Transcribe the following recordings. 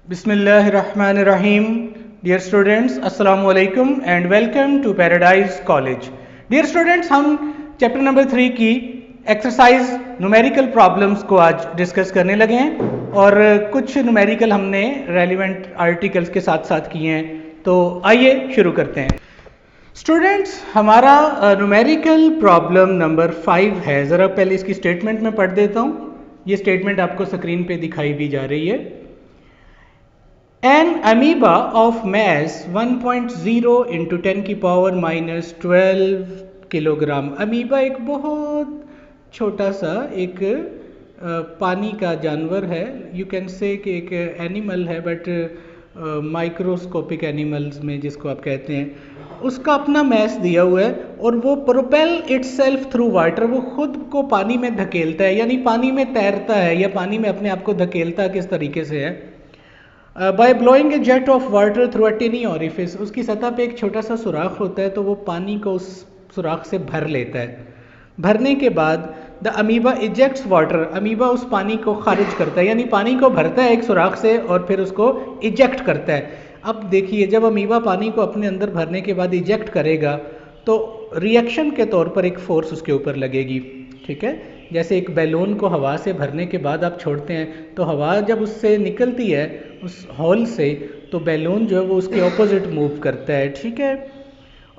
Bismillahirrahmanirrahim. Dear students, Assalamu alaikum and welcome to Paradise College. Dear students, हम chapter number 3 की exercise numerical problems को आज discuss करने लगे हैं और कुछ न्यूमेरिकल हमने रेलिवेंट आर्टिकल्स के साथ साथ किए हैं। तो आइए शुरू करते हैं। स्टूडेंट्स, हमारा न्यूमेरिकल प्रॉब्लम नंबर 5 है। ज़रा पहले इसकी स्टेटमेंट में पढ़ देता हूँ। ये स्टेटमेंट आपको स्क्रीन पे दिखाई भी जा रही है। An amoeba of mass 1.0 into 10 की पावर माइनस 12 किलोग्राम। अमीबा एक बहुत छोटा सा एक पानी का जानवर है। यू कैन से कि एक एनिमल है, बट माइक्रोस्कोपिक एनिमल्स में जिसको आप कहते हैं, उसका अपना मैस दिया हुआ है और वो प्रोपेल इटसेल्फ थ्रू वाटर, वो खुद को पानी में धकेलता है, यानी पानी में तैरता है या पानी में अपने आप को धकेलता किस तरीके से है। By blowing a jet of water through a tiny orifice, उसकी सतह पे एक छोटा सा सुराख होता है तो वो पानी को उस सुराख से भर लेता है। भरने के बाद the amoeba ejects water, amoeba उस पानी को खारिज करता है, यानी पानी को भरता है एक सुराख से और फिर उसको इजेक्ट करता है। अब देखिए, जब अमीबा पानी को अपने अंदर भरने के बाद इजेक्ट करेगा तो रिएक्शन के तौर पर एक फोर्स उसके ऊपर लगेगी। ठीक है, जैसे एक बैलून को हवा से भरने के बाद आप छोड़ते हैं तो हवा जब उससे निकलती है उस हॉल से, तो बैलून जो है वो उसके ऑपोजिट मूव करता है। ठीक है,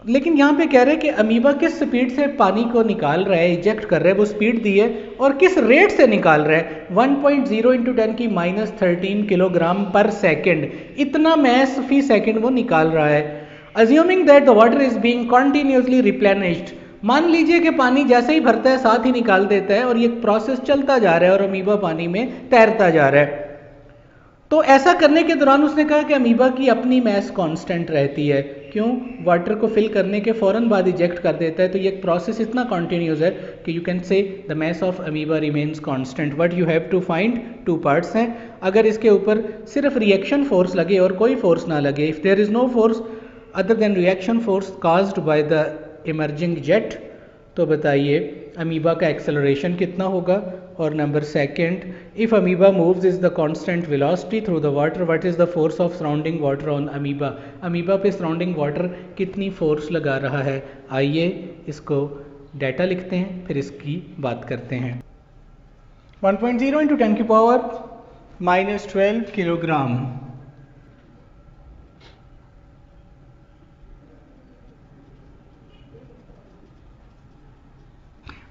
लेकिन यहाँ पे कह रहे हैं कि अमीबा किस स्पीड से पानी को निकाल रहा है, इजेक्ट कर रहा है, वो स्पीड दी है और किस रेट से निकाल रहा है। 1.0 इंटू 10 की माइनस 13 किलोग्राम पर सेकेंड, इतना मैस फी सेकेंड वो निकाल रहा है। Assuming that the water is being continuously replenished, मान लीजिए कि पानी जैसे ही भरता है साथ ही निकाल देता है और ये प्रोसेस चलता जा रहा है और अमीबा पानी में तैरता जा रहा है। तो ऐसा करने के दौरान उसने कहा कि अमीबा की अपनी मैस कांस्टेंट रहती है। क्यों? वाटर को फिल करने के फौरन बाद इजेक्ट कर देता है, तो ये प्रोसेस इतना कॉन्टिन्यूस है कि you can say the mass of amoeba remains constant. But you have to find two parts हैं। अगर इसके ऊपर सिर्फ रिएक्शन फोर्स लगे और कोई फोर्स ना लगे, if there is no force other than reaction force caused by the emerging jet, तो बताइए अमीबा का एक्सेलरेशन कितना होगा। और number second, if amoeba moves is the constant velocity through the water, what is the force of surrounding water on amoeba, amoeba पे surrounding water कितनी force लगा रहा है। आइए इसको डाटा लिखते हैं, फिर इसकी बात करते हैं। 1.0 इंटू 10 की पावर माइनस 12 किलोग्राम।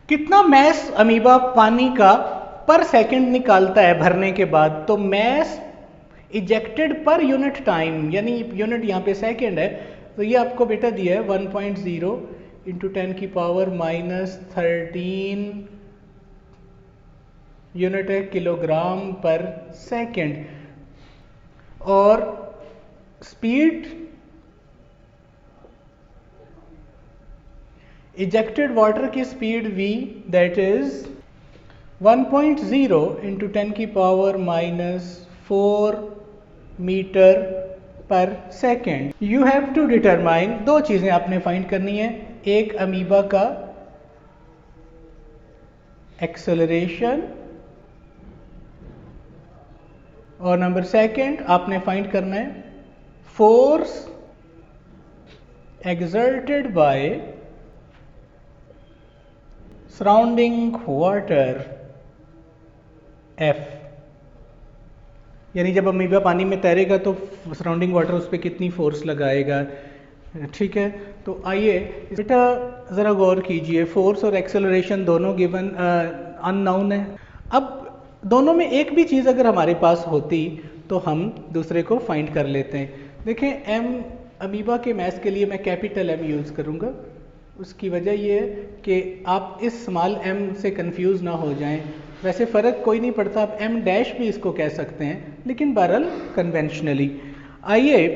कितना मैस अमीबा पानी का पर सेकंड निकालता है भरने के बाद, तो mass ejected per unit time, यानी यूनिट यहाँ पे सेकंड है, तो ये आपको बेटा दिया है 1.0 इंटू 10 की पावर माइनस 13 यूनिट है किलोग्राम पर सेकंड। और स्पीड इजेक्टेड वाटर की speed v, that is 1.0 into 10 की power minus 4 metre per second. You have to determine, दो चीजें आपने फाइंड करनी है, एक अमीबा का एक्सेलरेशन और नंबर सेकेंड आपने फाइंड करना है force exerted by surrounding water F, यानी जब अमीबा पानी में तैरेगा तो सराउंडिंग वाटर उस पर कितनी फोर्स लगाएगा। ठीक है, तो आइए बेटा ज़रा गौर कीजिए, फोर्स और एक्सेलरेशन दोनों गिवन अननोन है। अब दोनों में एक भी चीज़ अगर हमारे पास होती तो हम दूसरे को फाइंड कर लेते हैं। देखें, M अमीबा के मैस के लिए मैं कैपिटल M यूज़ करूँगा। उसकी वजह ये है कि आप इस स्मॉल m से कंफ्यूज ना हो जाएं। वैसे फ़र्क कोई नहीं पड़ता, आप m डैश भी इसको कह सकते हैं, लेकिन बहरहाल कन्वेंशनली। आइए,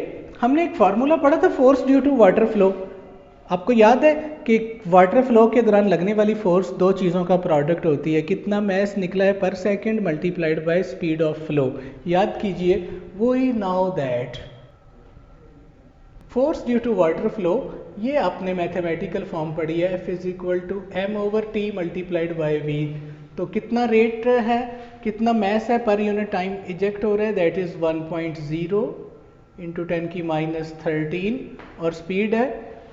हमने एक फार्मूला पढ़ा था force due to water flow. आपको याद है कि वाटर फ्लो के दौरान लगने वाली फोर्स दो चीज़ों का प्रोडक्ट होती है, कितना मैस निकला है per second multiplied by speed of flow. याद कीजिए, वही now that force due to water flow, ये आपने मैथमेटिकल फॉर्म पढ़ी है, F is equal to m over t multiplied by v। तो कितना रेट है, कितना मैस है पर यूनिट टाइम इजेक्ट हो रहा है, दैट इज़ 1.0 इंटू 10 की माइनस 13 और स्पीड है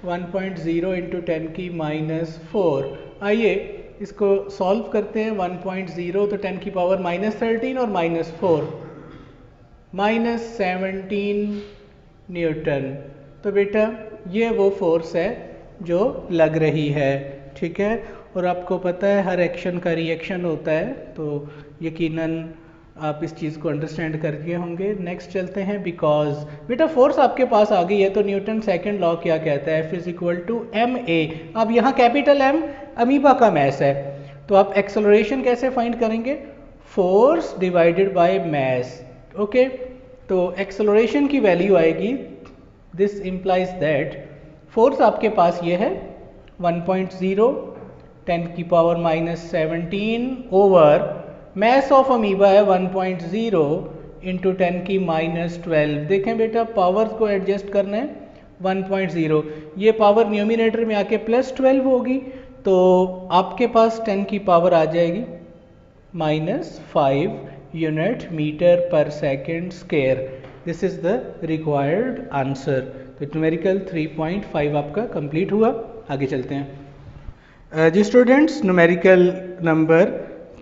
1.0 इंटू 10 की माइनस 4। आइए इसको सॉल्व करते हैं। 1.0 तो 10 की पावर माइनस 13 और माइनस 4 माइनस 17 न्यूटन। तो बेटा ये वो फोर्स है जो लग रही है, ठीक है। और आपको पता है हर एक्शन का रिएक्शन होता है, तो यकीनन आप इस चीज़ को अंडरस्टैंड कर दिए होंगे। नेक्स्ट चलते हैं। बिकॉज बेटा फोर्स आपके पास आ गई है, तो न्यूटन सेकंड लॉ क्या कहता है, F is equal to M A. अब यहाँ कैपिटल एम अमीबा का मैस है, तो आप एक्सेलरेशन कैसे फाइंड करेंगे, force divided by mass. Okay, तो एक्सेलरेशन की वैल्यू आएगी, दिस इम्प्लाइज दैट फोर्स आपके पास ये है 1.0 10 की power minus 17 over mass of amoeba है 1.0 इंटू 10 की माइनस 12। देखें बेटा पावर्स को एडजस्ट करना है, 1.0 ये पावर न्यूमिनेटर में आके प्लस 12 होगी, तो आपके पास 10 की पावर आ जाएगी minus 5 unit metre per second square. This is the required answer. तो न्यूमेरिकल 3.5 आपका कंप्लीट हुआ। आगे चलते हैं जी students. Numerical number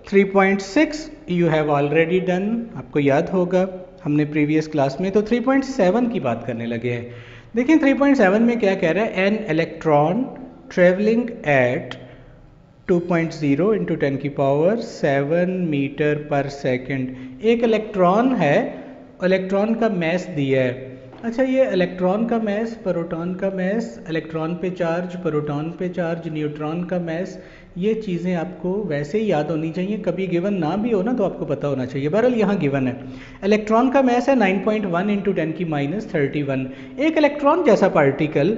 3.6 you have already done, आपको याद होगा हमने प्रीवियस क्लास में। तो 3.7 की बात करने लगे हैं। देखिए 3.7 में क्या कह रहा है, an electron travelling at 2.0 into 10 की पावर 7 मीटर पर सेकेंड। एक इलेक्ट्रॉन है, इलेक्ट्रॉन का मैस दिया है। अच्छा, ये इलेक्ट्रॉन का मैस, प्रोटॉन का मैस, इलेक्ट्रॉन पे चार्ज, प्रोटॉन पे चार्ज, न्यूट्रॉन का मैस, ये चीज़ें आपको वैसे ही याद होनी चाहिए। कभी गिवन ना भी हो ना तो आपको पता होना चाहिए। बहरहाल यहाँ गिवन है, इलेक्ट्रॉन का मैस है 9.1 इंटू 10 की माइनस 31। एक इलेक्ट्रॉन जैसा पार्टिकल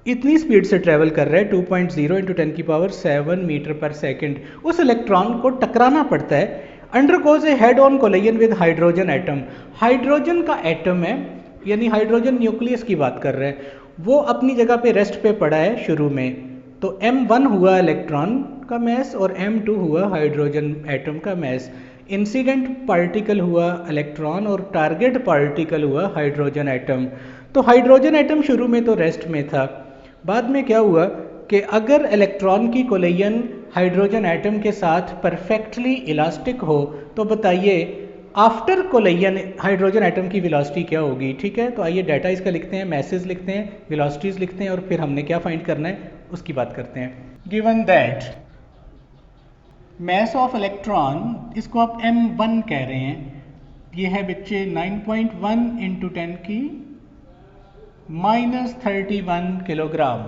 इतनी स्पीड से ट्रेवल कर रहा है 2.0 इंटू 10 की पावर 7 मीटर पर सेकेंड। उस इलेक्ट्रॉन को टकराना पड़ता है, undergoes A head on collision with hydrogen atom. Hydrogen का एटम है, यानी हाइड्रोजन न्यूक्लियस की बात कर रहे हैं, वो अपनी जगह पे रेस्ट पे पड़ा है शुरू में। तो M1 हुआ इलेक्ट्रॉन का मैस और M2 हुआ हाइड्रोजन एटम का मैस। इंसिडेंट पार्टिकल हुआ इलेक्ट्रॉन और टारगेट पार्टिकल हुआ हाइड्रोजन एटम। तो हाइड्रोजन एटम शुरू में तो रेस्ट में था, बाद में क्या हुआ कि अगर इलेक्ट्रॉन की कोलिजन हाइड्रोजन एटम के साथ परफेक्टली इलास्टिक हो तो बताइए आफ्टर कोलिजन हाइड्रोजन एटम की वेलोसिटी क्या होगी। ठीक है, तो आइए डाटा इसका लिखते हैं, मैसेज लिखते हैं, वेलोसिटीज लिखते हैं और फिर हमने क्या फाइंड करना है उसकी बात करते हैं। Given that mass of electron, इसको आप M1 कह रहे हैं, ये है बच्चे 9.1 इंटू 10 की minus 31 kilogram.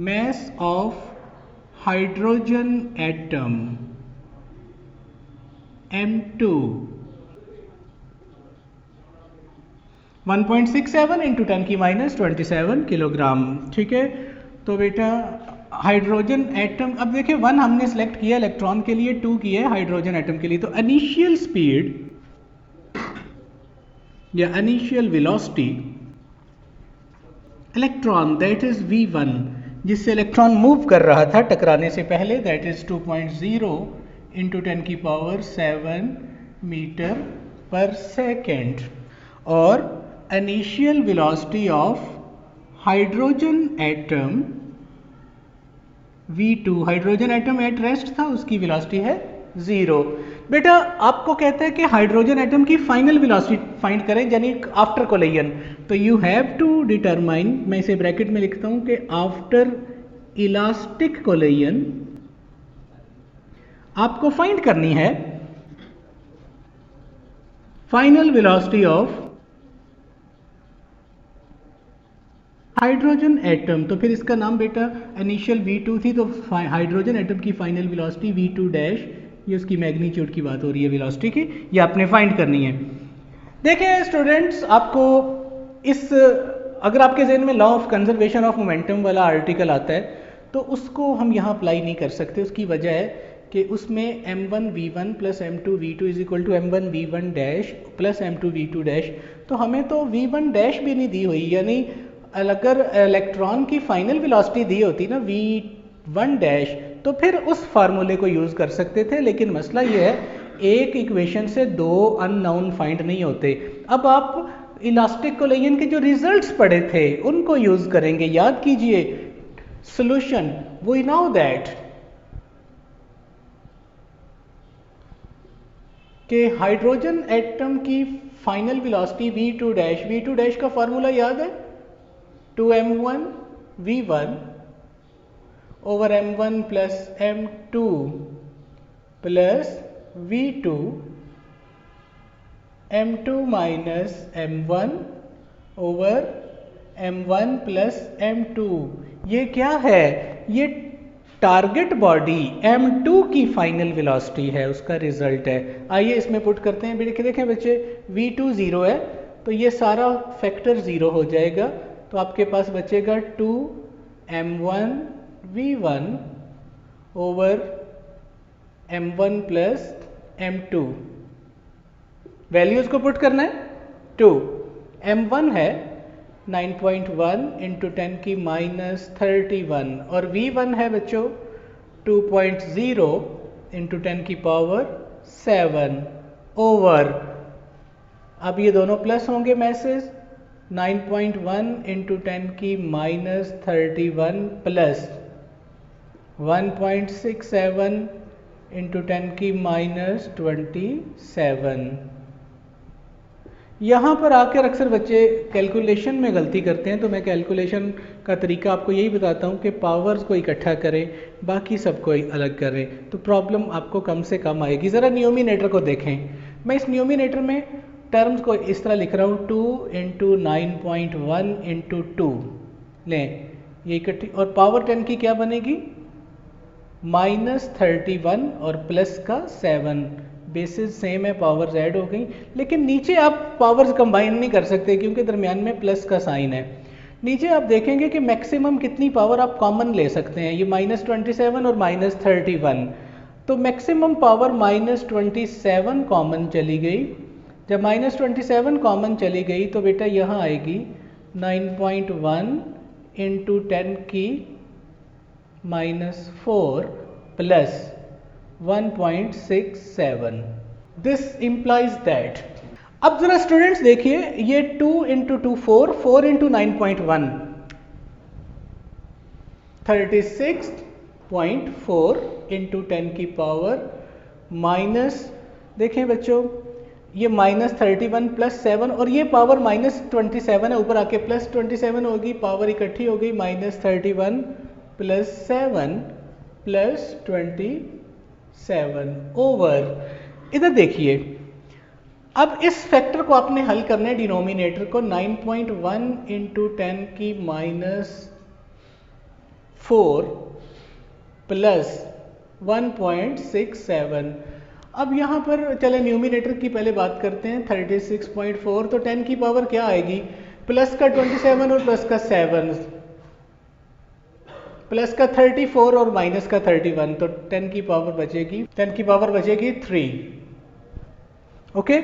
Mass of hydrogen atom M2 1.67 into 10 की माइनस 27 किलोग्राम। ठीक है, तो बेटा हाइड्रोजन एटम, अब देखिए 1 हमने सेलेक्ट किया इलेक्ट्रॉन के लिए, 2 किया है हाइड्रोजन एटम के लिए। तो इनिशियल स्पीड या initial velocity electron that is v1, जिससे इलेक्ट्रॉन मूव कर रहा था टकराने से पहले, दैट इज 2.0 इंटू 10 की पावर 7 मीटर पर सेकेंड। और initial velocity of hydrogen atom v2, hydrogen atom at rest था, उसकी वेलोसिटी है 0। बेटा आपको कहता है कि हाइड्रोजन एटम की फाइनल वेलोसिटी फाइंड करें, यानी आफ्टर कोलिजन। तो यू हैव टू डिटरमाइन, मैं इसे ब्रैकेट में लिखता हूं कि आफ्टर इलास्टिक कोलिजन आपको फाइंड करनी है final velocity of hydrogen atom. तो फिर इसका नाम बेटा इनिशियल v2 थी, तो हाइड्रोजन एटम की फाइनल वेलोसिटी v2 डैश, ये उसकी मैग्नीट्यूड की बात हो रही है वेलोसिटी की, ये आपने फाइंड करनी है। देखिए स्टूडेंट्स, आपको इस, अगर आपके जहन में law of conservation of momentum वाला आर्टिकल आता है तो उसको हम यहाँ अप्लाई नहीं कर सकते। उसकी वजह है कि उसमें m1 v1 plus m2 v2 is equal to m1 v1 dash plus m2 v2 dash. तो हमें तो v1 डैश भी नहीं दी हुई, यानी अगर इलेक्ट्रॉन की फाइनल वेलोसिटी दी होती ना v1 डैश, तो फिर उस फार्मूले को यूज़ कर सकते थे, लेकिन मसला ये है एक इक्वेशन से दो अननोन फाइंड नहीं होते। अब आप इलास्टिक कोलिजन के जो रिजल्ट्स पढ़े थे उनको यूज़ करेंगे। याद कीजिए सॉल्यूशन, वी नो दैट कि हाइड्रोजन एटम की फाइनल वेलोसिटी v2 डैश का फार्मूला याद है 2m1 v1 over m1 plus m2 plus v2 m2 minus m1 over m1 plus m2। ये क्या है? ये टारगेट बॉडी m2 की फाइनल वेलोसिटी है, उसका रिजल्ट है। आइए इसमें पुट करते हैं। देखें बच्चे v2 0 है तो ये सारा फैक्टर 0 हो जाएगा, तो आपके पास बचेगा 2m1 v1 over m1 plus m2। Values को पुट करना है। 2 m1 है 9.1 इंटू 10 की माइनस 31 और v1 है बच्चों 2.0 इंटू 10 की पावर 7 ओवर, अब ये दोनों प्लस होंगे मैसेज 9.1 इंटू 10 की माइनस 31 प्लस 1.67 इंटू 10 की माइनस 27। यहाँ पर आकर अक्सर बच्चे कैलकुलेशन में गलती करते हैं, तो मैं कैलकुलेशन का तरीका आपको यही बताता हूँ कि पावर्स को इकट्ठा करें, बाकी सबको अलग करें, तो प्रॉब्लम आपको कम से कम आएगी। ज़रा न्यूमिनेटर को देखें। मैं इस न्यूमिनेटर में टर्म्स को इस तरह लिख रहा हूँ 2 इंटू 9.1 इंटू 2 लें, ये इकट्ठी, और पावर 10 की क्या बनेगी माइनस 31 और प्लस का 7। बेसिस सेम है, पावर्स ऐड हो गई, लेकिन नीचे आप पावर्स कंबाइन नहीं कर सकते क्योंकि दरमियान में प्लस का साइन है। नीचे आप देखेंगे कि मैक्सिमम कितनी पावर आप कॉमन ले सकते हैं, ये माइनस 27 और माइनस 31, तो मैक्सिमम पावर माइनस 27 कॉमन चली गई। जब माइनस 27 कॉमन चली गई तो बेटा यहाँ आएगी 9.1 इंटू 10 की minus 4 plus 1.67। This implies that, अब जरा स्टूडेंट्स देखिए, ये 2 इंटू 2 4 इंटू 9.1 36.4 इंटू 10 की पावर माइनस, देखें बच्चों ये माइनस 31 प्लस 7 और ये पावर माइनस 27 है, ऊपर आके प्लस 27 होगी, पावर इकट्ठी हो गई माइनस 31 प्लस 7 प्लस 27 ओवर। इधर देखिए, अब इस फैक्टर को आपने हल करना है, डिनोमिनेटर को 9.1 इंटू 10 की माइनस 4 प्लस 1.67। अब यहाँ पर चले न्यूमिनेटर की पहले बात करते हैं, 36.4, तो 10 की पावर क्या आएगी, प्लस का 27 और प्लस का 7, प्लस का 34 और माइनस का 31, तो 10 की पावर बचेगी 3। ओके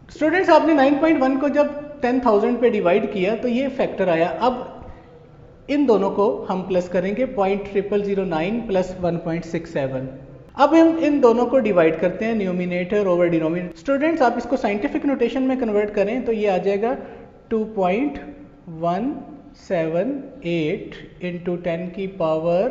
स्टूडेंट्स, आपने 9.1 को जब 10,000 पे डिवाइड किया तो ये फैक्टर आया। अब इन दोनों को हम प्लस करेंगे 0.0009 प्लस 1.67। अब हम इन दोनों को डिवाइड करते हैं, न्यूमिनेटर ओवर डिनोमिनेटर। स्टूडेंट्स आप इसको साइंटिफिक नोटेशन में कन्वर्ट करें तो ये आ जाएगा 2.178 इंटू 10 की पावर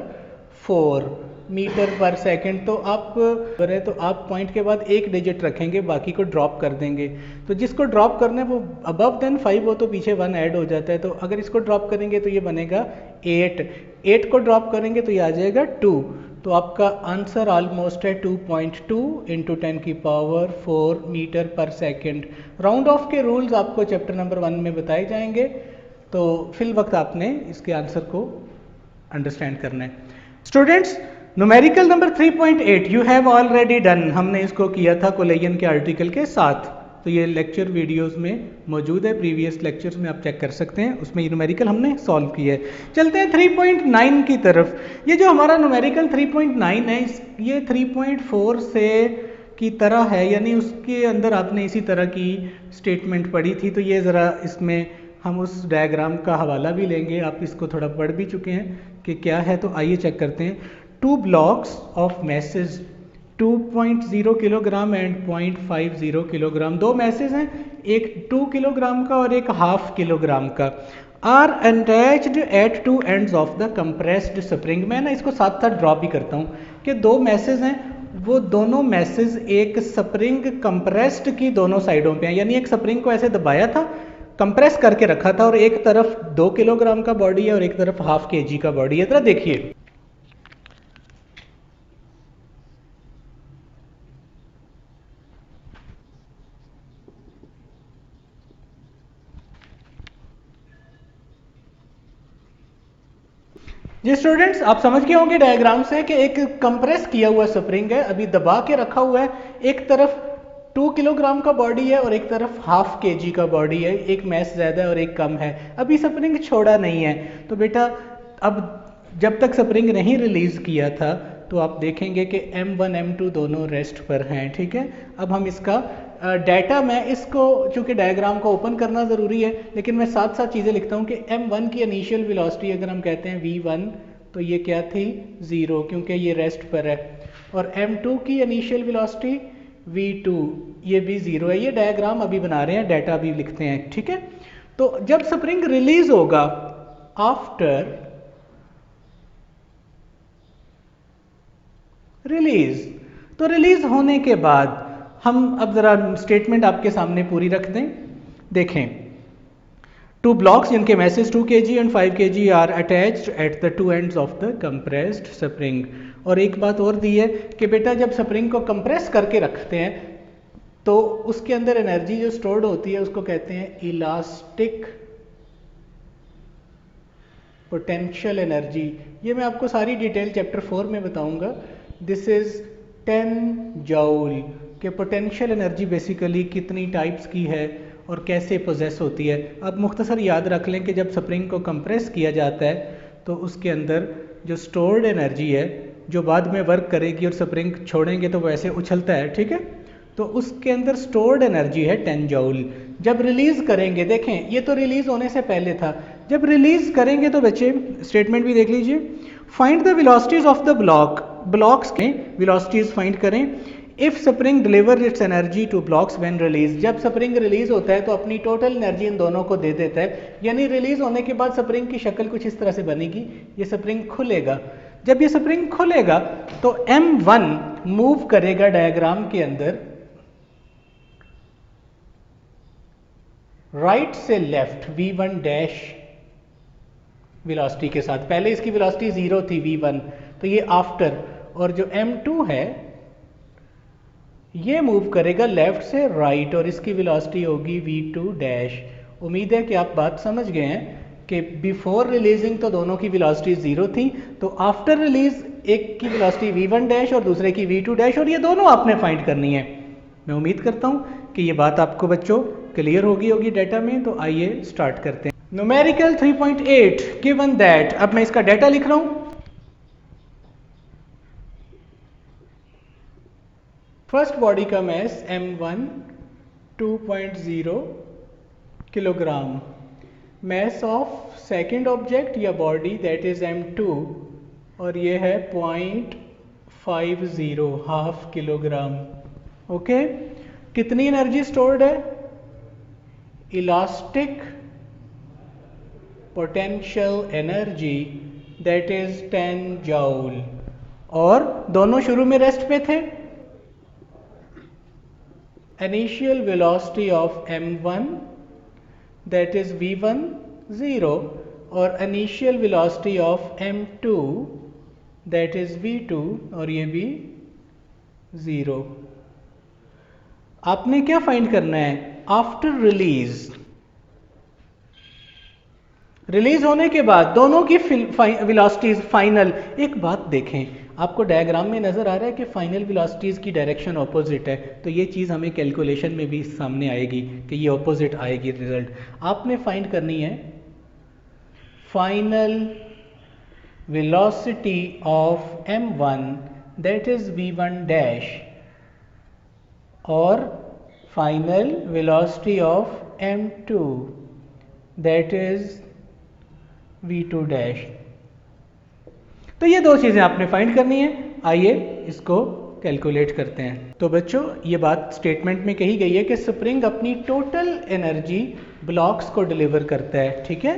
4 मीटर पर सेकंड। तो आप करें तो आप पॉइंट के बाद एक डिजिट रखेंगे, बाकी को ड्रॉप कर देंगे। तो जिसको ड्रॉप करना है वो अबव देन 5 हो तो पीछे 1 ऐड हो जाता है, तो अगर इसको ड्रॉप करेंगे तो ये बनेगा 8 को ड्रॉप करेंगे तो ये आ जाएगा 2। तो आपका आंसर ऑलमोस्ट है 2.2 इंटू 10 की पावर 4 मीटर पर सेकंड। राउंड ऑफ के रूल्स आपको चैप्टर नंबर 1 में बताए जाएंगे, तो फिल वक्त आपने इसके आंसर को अंडरस्टैंड करना है। Students numerical number 3.8 you have already done, हमने इसको किया था कोलेजन के आर्टिकल के साथ, तो ये लेक्चर वीडियोस में मौजूद है, प्रीवियस लेक्चर्स में आप चेक कर सकते हैं, उसमें न्यूमेरिकल हमने सॉल्व किया है। चलते हैं 3.9 की तरफ। ये जो हमारा न्यूमेरिकल 3.9 है, ये 3.4 से की तरह है, यानी उसके अंदर आपने इसी तरह की स्टेटमेंट पढ़ी थी, तो ये ज़रा इसमें हम उस डायग्राम का हवाला भी लेंगे, आप इसको थोड़ा पढ़ भी चुके हैं कि क्या है, तो आइए चेक करते हैं। two blocks of masses 2.0 kilogram and 0.50 kilogram, दो मैसेज हैं, एक 2 किलोग्राम का और एक हाफ किलोग्राम का, are attached at two ends of the compressed spring. मैं ना इसको साथ साथ ड्रॉप भी करता हूँ कि दो मैसेज हैं, वो दोनों मैसेज एक स्प्रिंग कंप्रेस्ड की दोनों साइडों पे हैं, यानी एक स्प्रिंग को ऐसे दबाया था, कंप्रेस करके रखा था, और एक तरफ 2 किलोग्राम का बॉडी है और एक तरफ हाफ केजी का बॉडी है। तरह देखिए, जी स्टूडेंट्स, आप समझ गए होंगे डायग्राम से कि एक कंप्रेस किया हुआ स्प्रिंग है, अभी दबा के रखा हुआ है, एक तरफ 2 किलोग्राम का बॉडी है और एक तरफ हाफ केजी का बॉडी है, एक मैस ज़्यादा है और एक कम है, अभी स्प्रिंग छोड़ा नहीं है। तो बेटा अब जब तक स्प्रिंग नहीं रिलीज किया था तो आप देखेंगे कि M1 M2 दोनों रेस्ट पर हैं, ठीक है। अब हम इसका डाटा, मैं इसको चूंकि डायग्राम को ओपन करना ज़रूरी है, लेकिन मैं साथ साथ चीज़ें लिखता हूँ कि M1 की इनिशियल वेलोसिटी अगर हम कहते हैं V1 तो ये क्या थी 0, क्योंकि ये रेस्ट पर है, और M2 की इनिशियल वेलोसिटी V2 ये भी 0 है। ये डायग्राम अभी बना रहे हैं, डाटा अभी लिखते हैं, ठीक है। तो जब स्प्रिंग रिलीज होगा आफ्टर रिलीज, तो रिलीज होने के बाद हम अब जरा स्टेटमेंट आपके सामने पूरी रख दें। देखें, टू ब्लॉक्स जिनके masses 2 kg and 5 kg are attached at the two ends of the compressed spring. और एक बात और दी है कि बेटा जब स्प्रिंग को कंप्रेस करके रखते हैं तो उसके अंदर एनर्जी जो स्टोर्ड होती है उसको कहते हैं इलास्टिक पोटेंशियल एनर्जी। ये मैं आपको सारी डिटेल चैप्टर 4 में बताऊंगा। दिस इज 10 जूल के पोटेंशियल एनर्जी बेसिकली कितनी टाइप्स की है और कैसे पोजेस होती है। अब मुख्तसर याद रख लें कि जब स्प्रिंग को कंप्रेस किया जाता है तो उसके अंदर जो स्टोर्ड एनर्जी है जो बाद में वर्क करेगी और स्प्रिंग छोड़ेंगे तो वैसे उछलता है, ठीक है, तो उसके अंदर स्टोर्ड एनर्जी है 10 जूल। जब रिलीज करेंगे, देखें ये तो रिलीज होने से पहले था, जब रिलीज करेंगे तो बच्चे स्टेटमेंट भी देख लीजिए, find the velocities of the blocks के वेलोसिटीज फाइंड करें। If spring deliver it's energy two blocks when release, जब स्प्रिंग रिलीज होता है तो अपनी टोटल एनर्जी इन दोनों को दे देता है, यानी रिलीज होने के बाद स्प्रिंग की शक्ल कुछ इस तरह से बनेगी, ये स्प्रिंग खुलेगा। जब ये स्प्रिंग खुलेगा तो M1 मूव करेगा डायग्राम के अंदर राइट से लेफ्ट V1 डैश वेलोसिटी के साथ। पहले इसकी वेलोसिटी 0 थी V1, तो ये आफ्टर, और जो M2 है ये मूव करेगा लेफ्ट से राइट और इसकी वेलोसिटी होगी V2 डैश। उम्मीद है कि आप बात समझ गए हैं कि बिफोर रिलीजिंग तो दोनों की वेलोसिटी 0 थी, तो आफ्टर रिलीज एक की वेलोसिटी V1 डैश और दूसरे की V2 डैश, और ये दोनों आपने फाइंड करनी है। मैं उम्मीद करता हूं कि ये बात आपको बच्चों क्लियर होगी डाटा में। तो आइए स्टार्ट करते हैं। न्यूमेरिकल 3.8 गिवन दैट, अब मैं इसका डाटा लिख रहा हूं। फर्स्ट बॉडी का मैस M1 2.0 किलोग्राम, मैस ऑफ सेकंड ऑब्जेक्ट या बॉडी दैट इज M2 और ये है 0.50 हाफ किलोग्राम। ओके, कितनी एनर्जी स्टोर्ड है? Elastic potential energy that is 10 joule, और दोनों शुरू में रेस्ट पे थे। Initial velocity of M1 that is V1 0 और initial velocity of M2 that is V2 और ये भी 0। आपने क्या फाइंड करना है? आफ्टर रिलीज, रिलीज होने के बाद दोनों की वेलोसिटीज फाइनल। एक बात देखें, आपको डायग्राम में नजर आ रहा है कि फाइनल वेलोसिटीज की डायरेक्शन ऑपोजिट है, तो ये चीज़ हमें कैलकुलेशन में भी सामने आएगी कि ये ऑपोजिट आएगी रिजल्ट। आपने फाइंड करनी है final velocity of M1 that is V1 dash और final velocity of M2 that is V2 dash. तो ये दो चीज़ें आपने फाइंड करनी है। आइए इसको कैलकुलेट करते हैं। तो बच्चों ये बात स्टेटमेंट में कही गई है कि स्प्रिंग अपनी टोटल एनर्जी ब्लॉक्स को डिलीवर करता है, ठीक है।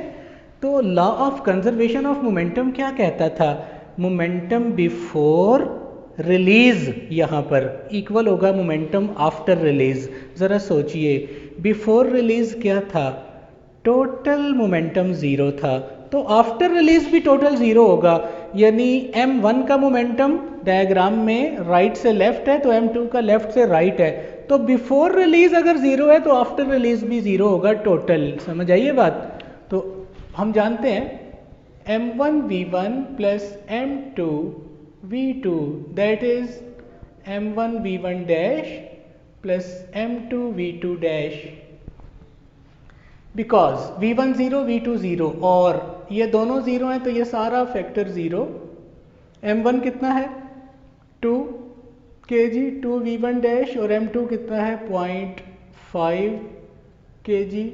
तो law of conservation of momentum क्या कहता था? मोमेंटम बिफोर रिलीज यहाँ पर इक्वल होगा मोमेंटम आफ्टर रिलीज। ज़रा सोचिए, बिफोर रिलीज क्या था? टोटल मोमेंटम ज़ीरो था, तो आफ्टर रिलीज भी टोटल ज़ीरो होगा। यानी m1 का मोमेंटम डायग्राम में राइट से लेफ्ट है, तो m2 का लेफ्ट से राइट है। तो बिफोर रिलीज अगर ज़ीरो है तो आफ्टर रिलीज भी ज़ीरो होगा टोटल। समझ आइए बात। तो हम जानते हैं m1 v1 plus m2 v2 that is m1 v1 dash plus m2 v2 dash, because v1 0 v2 0 और ये दोनों ज़ीरो हैं तो ये सारा फैक्टर ज़ीरो। m1 कितना है 2 kg 2 v1 डैश और m2 कितना है 0.5 kg।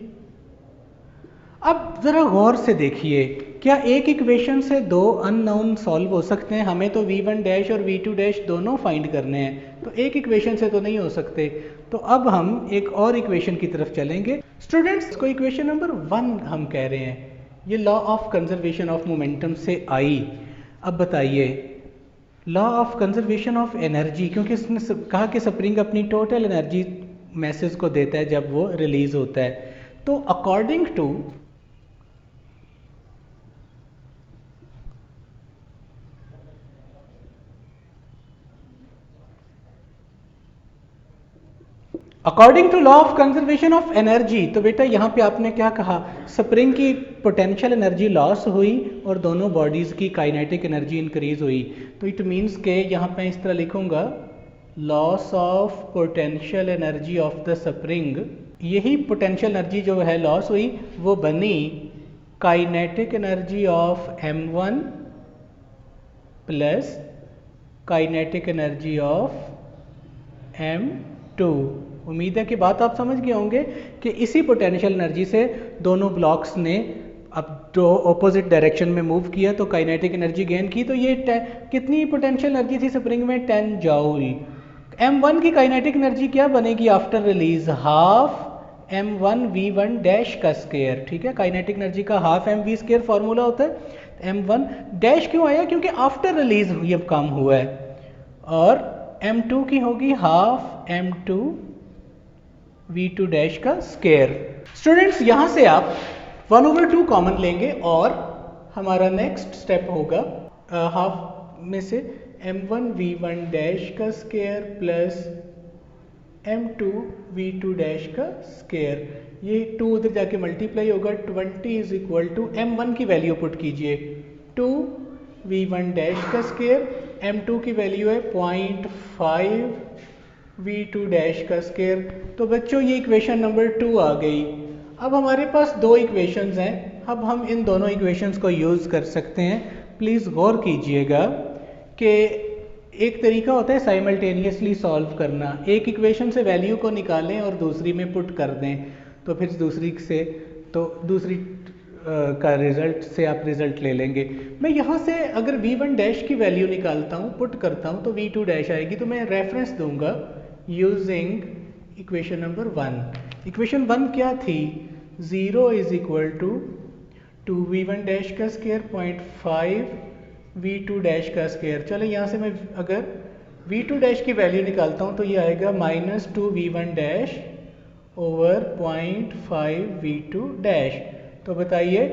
अब ज़रा गौर से देखिए, क्या एक इक्वेशन से दो अननोन सॉल्व हो सकते हैं? हमें तो v1 डैश और v2 डैश दोनों फाइंड करने हैं, तो एक इक्वेशन से तो नहीं हो सकते। तो अब हम एक और इक्वेशन की तरफ चलेंगे। स्टूडेंट्स, इसको इक्वेशन नंबर 1 हम कह रहे हैं। ये law of conservation of momentum से आई। अब बताइए, law of conservation of energy, क्योंकि इसने कहा कि स्प्रिंग अपनी टोटल एनर्जी मैसेज को देता है जब वो रिलीज होता है। तो according to law of conservation of energy, तो बेटा यहाँ पे आपने क्या कहा? स्प्रिंग की पोटेंशियल एनर्जी लॉस हुई और दोनों बॉडीज की काइनेटिक एनर्जी इंक्रीज हुई। तो इट मीन्स के यहाँ पे इस तरह लिखूंगा, loss of potential energy of the spring. यही पोटेंशियल एनर्जी जो है लॉस हुई वो बनी kinetic energy of m1 plus kinetic energy of m2। उम्मीद है कि बात आप समझ गए होंगे कि इसी पोटेंशियल एनर्जी से दोनों ब्लॉक्स ने अब जो ऑपोजिट डायरेक्शन में मूव किया तो काइनेटिक एनर्जी गेन की। तो ये कितनी पोटेंशियल एनर्जी थी स्प्रिंग में? 10 जूल। m1 की काइनेटिक एनर्जी क्या बनेगी after release? Half m1 v1 dash का स्क्वायर, ठीक है। काइनेटिक एनर्जी का हाफ mv स्क्वायर फॉर्मूला होता है। m1 डैश क्यों आया? क्योंकि आफ्टर रिलीज ये काम हुआ है। और m2 की होगी हाफ m2 v2 डैश का स्क्वायर। स्टूडेंट्स, यहां से आप 1/2 कॉमन लेंगे और हमारा नेक्स्ट स्टेप होगा हाफ में से m1 v1 डैश का square plus m2 v2 dash का स्क्वायर। ये 2 उधर जाके मल्टीप्लाई होगा। 20 इज इक्वल टू m1 की वैल्यू पुट कीजिए 2 v1 डैश का स्क्वायर, m2 की वैल्यू है 0.5 v2 डैश का स्क्वायर। तो बच्चों ये इक्वेशन नंबर 2 आ गई। अब हमारे पास दो इक्वेशंस हैं। अब हम इन दोनों इक्वेशंस को यूज़ कर सकते हैं। प्लीज़ गौर कीजिएगा कि एक तरीका होता है साइमल्टेनियसली सॉल्व करना। एक इक्वेशन से वैल्यू को निकालें और दूसरी में पुट कर दें, तो फिर दूसरी का रिजल्ट से आप रिजल्ट ले लेंगे। मैं यहाँ से अगर v1 डैश की वैल्यू निकालता हूँ, पुट करता हूँ, तो v2 डैश आएगी। तो मैं रेफरेंस दूंगा यूजिंग इक्वेशन नंबर 1। इक्वेशन 1 क्या थी? 0 is equal to 2v1 dash का स्क्वायर 0.5 v2 डैश का स्क्वायर। चलो यहाँ से मैं अगर v2 डैश की वैल्यू निकालता हूँ तो ये आएगा -2v1 dash over 0.5 v2 dash. तो बताइए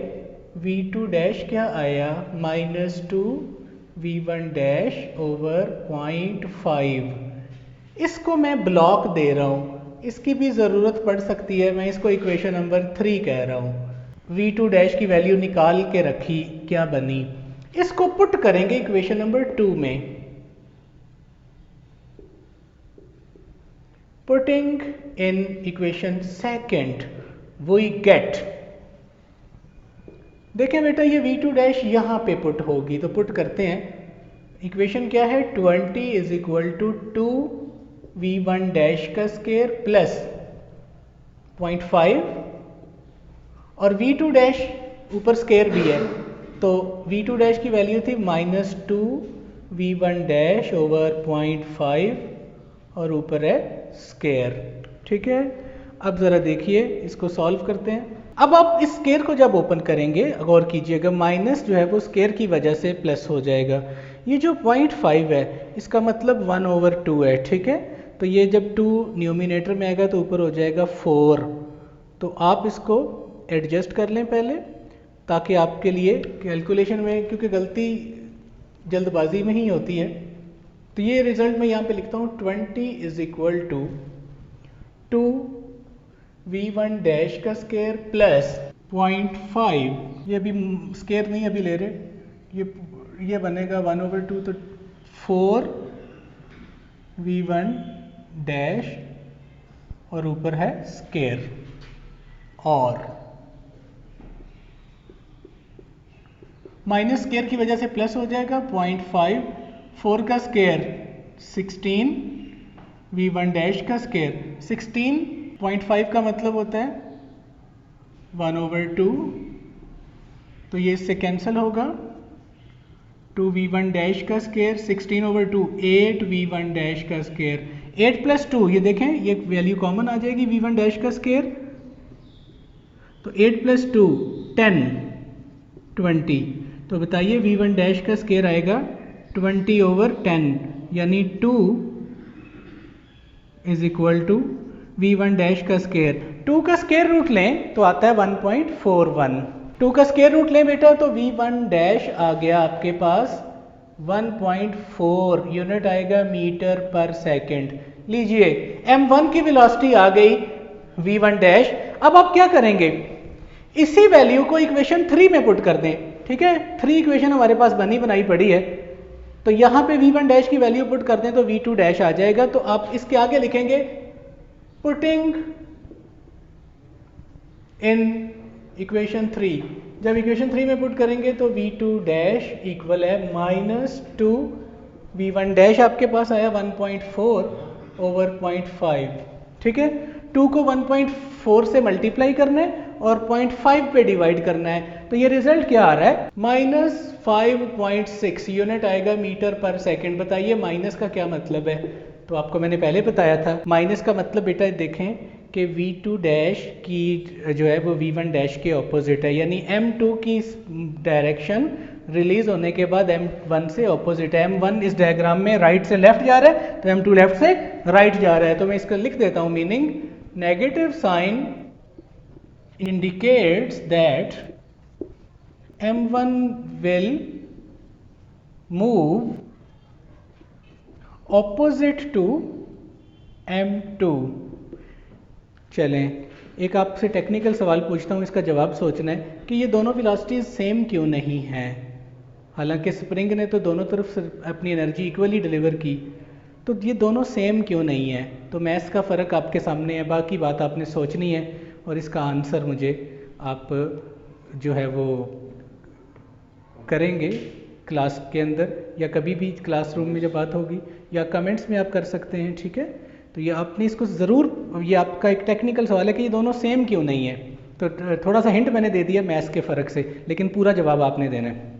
v2 डैश क्या आया? -2v1 dash over 0.5। इसको मैं ब्लॉक दे रहा हूँ, इसकी भी ज़रूरत पड़ सकती है। मैं इसको इक्वेशन नंबर 3 कह रहा हूँ। v2 डैश की वैल्यू निकाल के रखी, क्या बनी? इसको पुट करेंगे इक्वेशन नंबर 2 में। Putting in equation second we get, देखें बेटा ये v2 डैश यहाँ पे पुट होगी, तो पुट करते हैं। इक्वेशन क्या है? 20 is equal to 2v1 dash का स्क्वायर प्लस 0.5 और v2 डैश ऊपर स्क्वायर भी है तो v2 डैश की वैल्यू थी -2v1 डैश ओवर 0.5 और ऊपर है स्केयर। ठीक है, अब ज़रा देखिए इसको सॉल्व करते हैं। अब आप इस स्केयर को जब ओपन करेंगे, गौर कीजिएगा, माइनस जो है वो स्केयर की वजह से प्लस हो जाएगा। ये जो 0.5 है इसका मतलब 1/2 है। ठीक है, तो ये जब 2 न्यूमिनेटर में आएगा तो ऊपर हो जाएगा 4। तो आप इसको एडजस्ट कर लें पहले, ताकि आपके लिए कैलकुलेशन में, क्योंकि गलती जल्दबाजी में ही होती है। तो ये रिजल्ट मैं यहाँ पे लिखता हूँ 20 = 2v1 डैश का स्केयर प्लस 0.5, ये अभी स्केयर नहीं अभी ले रहे, ये बनेगा 1/2, तो 4v1 डैश और ऊपर है स्केयर, और माइनस स्केयर की वजह से प्लस हो जाएगा 0.5, 4 का स्केयर 16, v1 डैश का स्केयर 16.5 का मतलब होता है 1/2, तो ये इससे कैंसिल होगा। 2v1 डैश का स्केयर 16/2, 8v1 डैश का स्केयर, 8 + 2, ये देखें ये वैल्यू कॉमन आ जाएगी v1 डैश का स्केयर, तो 8 + 2 10, 20। तो बताइए v1 डैश का स्केयर आएगा 20/10, यानी 2 = v1 डैश का स्केयर। 2 का स्केयर रूट लें तो आता है 1.41। 2 का स्केयर रूट लें बेटा तो v1 डैश आ गया आपके पास 1.4 यूनिट आएगा मीटर पर सेकंड। लीजिए m1 की वेलोसिटी आ गई v1 डैश। अब आप क्या करेंगे, इसी वैल्यू को इक्वेशन 3 में पुट कर दें। ठीक है, 3 इक्वेशन हमारे पास बनी बनाई पड़ी है, तो यहाँ पे v1 डैश की वैल्यू पुट कर दें तो v2 डैश आ जाएगा। तो आप इसके आगे लिखेंगे पुटिंग इन इक्वेशन 3। जब इक्वेशन 3 में पुट करेंगे तो v2 डैश इक्वल है -2 v1 डैश आपके पास आया 1.4/0.5। ठीक है, 2 को 1.4 से मल्टीप्लाई करना है और 0.5 पे डिवाइड करना है, तो ये रिजल्ट क्या आ रहा है -5.6 यूनिट आएगा मीटर पर सेकंड। बताइए माइनस का क्या मतलब है, तो आपको मैंने पहले बताया था। माइनस का मतलब बेटा देखें कि v2 डैश की जो है वो v1 डैश के ऑपोजिट है, यानी m2 की डायरेक्शन रिलीज होने के बाद m1 से ऑपोजिट है। m1 इस डायग्राम में राइट से लेफ्ट जा रहा है, तो m2 लेफ्ट से राइट जा रहा है। तो मैं इसको लिख देता हूं, meaning negative sign indicates that m1 will move opposite to m2। चलें, एक आपसे टेक्निकल सवाल पूछता हूँ, इसका जवाब सोचना है कि ये दोनों वेलोसिटीज सेम क्यों नहीं हैं। हालांकि स्प्रिंग ने तो दोनों तरफ से अपनी एनर्जी इक्वली डिलीवर की, तो ये दोनों सेम क्यों नहीं है। तो मैथ्स का फ़र्क आपके सामने है, बाकी बात आपने सोचनी है और इसका आंसर मुझे आप जो है वो करेंगे क्लास के अंदर, या कभी भी क्लासरूम में जब बात होगी, या कमेंट्स में आप कर सकते हैं। ठीक है, तो ये आपने इसको ज़रूर, ये आपका एक टेक्निकल सवाल है कि ये दोनों सेम क्यों नहीं है। तो थोड़ा सा हिंट मैंने दे दिया मैथ्स के फ़र्क से, लेकिन पूरा जवाब आपने देना है।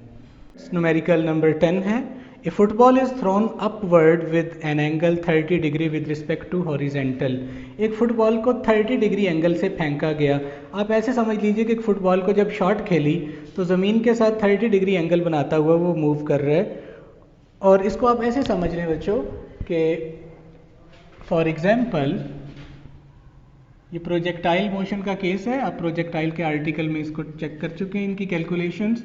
न्यूमेरिकल नंबर 10 है, a football is thrown upward with an angle 30 degree with respect to horizontal. एक फुटबॉल को 30 डिग्री एंगल से फेंका गया। आप ऐसे समझ लीजिए कि एक फुटबॉल को जब शॉट खेली तो ज़मीन के साथ 30 डिग्री एंगल बनाता हुआ वो मूव कर रहा है। और इसको आप ऐसे समझ लें बच्चों कि फॉर एग्जाम्पल ये प्रोजेक्टाइल मोशन का केस है। आप प्रोजेक्टाइल के आर्टिकल में इसको चेक कर चुके हैं, इनकी कैलकुलेशंस।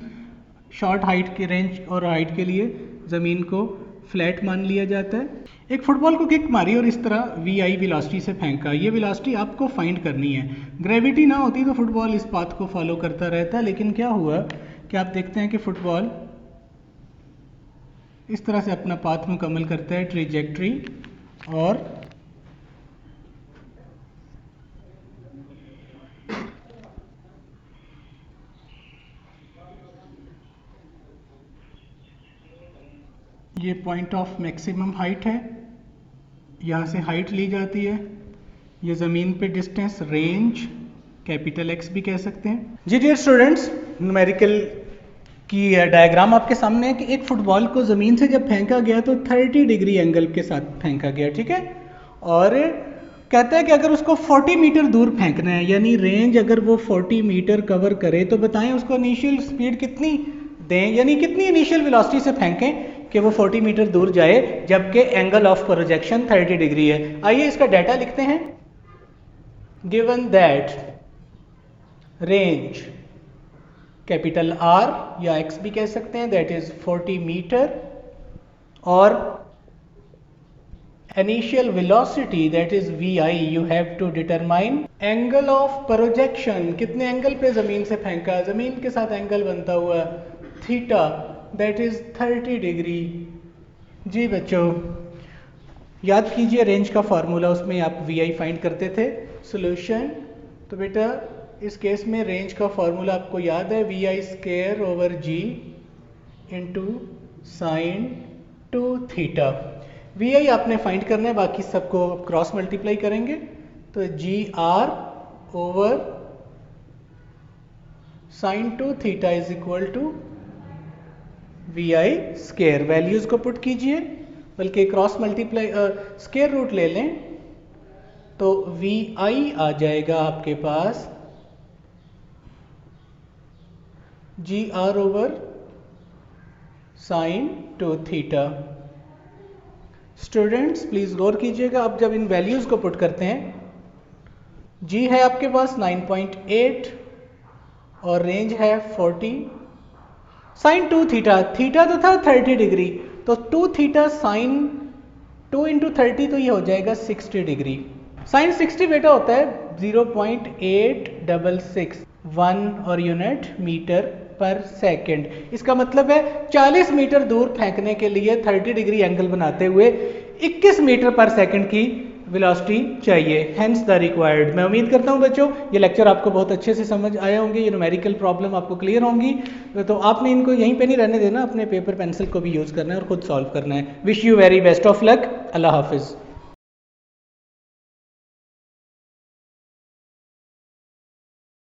शॉर्ट हाइट के रेंज और हाइट के लिए ज़मीन को फ्लैट मान लिया जाता है। एक फुटबॉल को किक मारी और इस तरह vi वेलोसिटी से फेंका। ये वेलोसिटी आपको फाइंड करनी है। ग्रेविटी ना होती तो फुटबॉल इस पाथ को फॉलो करता रहता, लेकिन क्या हुआ कि आप देखते हैं कि फुटबॉल इस तरह से अपना पाथ मुकम्मल करता है, ट्रेजेक्ट्री, और ये पॉइंट ऑफ मैक्सिमम हाइट है, यहाँ से हाइट ली जाती है। ये ज़मीन पे डिस्टेंस, रेंज, कैपिटल X भी कह सकते हैं। जी डियर स्टूडेंट्स, न्यूमेरिकल कि डायग्राम आपके सामने है कि एक फुटबॉल को ज़मीन से जब फेंका गया तो 30 डिग्री एंगल के साथ फेंका गया, ठीक है। और कहता है कि अगर उसको 40 मीटर दूर फेंकना है, यानी रेंज अगर वो 40 मीटर कवर करे, तो बताएं उसको इनिशियल स्पीड कितनी दें, यानी कितनी इनिशियल वेलोसिटी से फेंकें कि वो 40 मीटर दूर जाए, जबकि एंगल ऑफ प्रोजेक्शन 30 डिग्री है। आइए इसका डाटा लिखते हैं। Given that range capital R या X भी कह सकते हैं, दैट इज 40 मीटर, और initial velocity that is vi, you have to determine angle of projection, कितने एंगल पे ज़मीन से फेंका, ज़मीन के साथ एंगल बनता हुआ थीटा, that is 30 डिग्री। जी बच्चों याद कीजिए रेंज का फार्मूला, उसमें आप vi फाइंड करते थे। सोल्यूशन, तो बेटा इस केस में रेंज का फार्मूला आपको याद है, vi square over g into sine 2 theta. vi आपने फाइंड करना है, बाकी सबको क्रॉस मल्टीप्लाई करेंगे तो G R over sine 2 theta is equal to vi square. Values को पुट कीजिए, बल्कि क्रॉस मल्टीप्लाई स्क्वायर रूट ले लें तो vi आ जाएगा आपके पास G R over sine 2 theta. Students please गौर कीजिएगा, अब जब इन वैल्यूज को पुट करते हैं, g है आपके पास 9.8 और रेंज है 40, साइन 2 थीटा, थीटा तो था 30 डिग्री, तो 2 थीटा साइन 2 इंटू 30 तो ये हो जाएगा 60 डिग्री। साइन 60 बेटा होता है 0.866 1 और यूनिट मीटर पर सेकंड। इसका मतलब है 40 मीटर दूर फेंकने के लिए 30 डिग्री एंगल बनाते हुए 21 मीटर पर सेकंड की वेलोसिटी चाहिए, हेंस द रिक्वायर्ड। मैं उम्मीद करता हूं बच्चों ये लेक्चर आपको बहुत अच्छे से समझ आए होंगे, ये न्यूमेरिकल प्रॉब्लम आपको क्लियर होंगी, तो आपने इनको यहीं पे नहीं रहने देना, अपने पेपर पेंसिल को भी यूज़ करना है और खुद सॉल्व करना है। Wish you very best of luck. अल्लाह हाफिज़।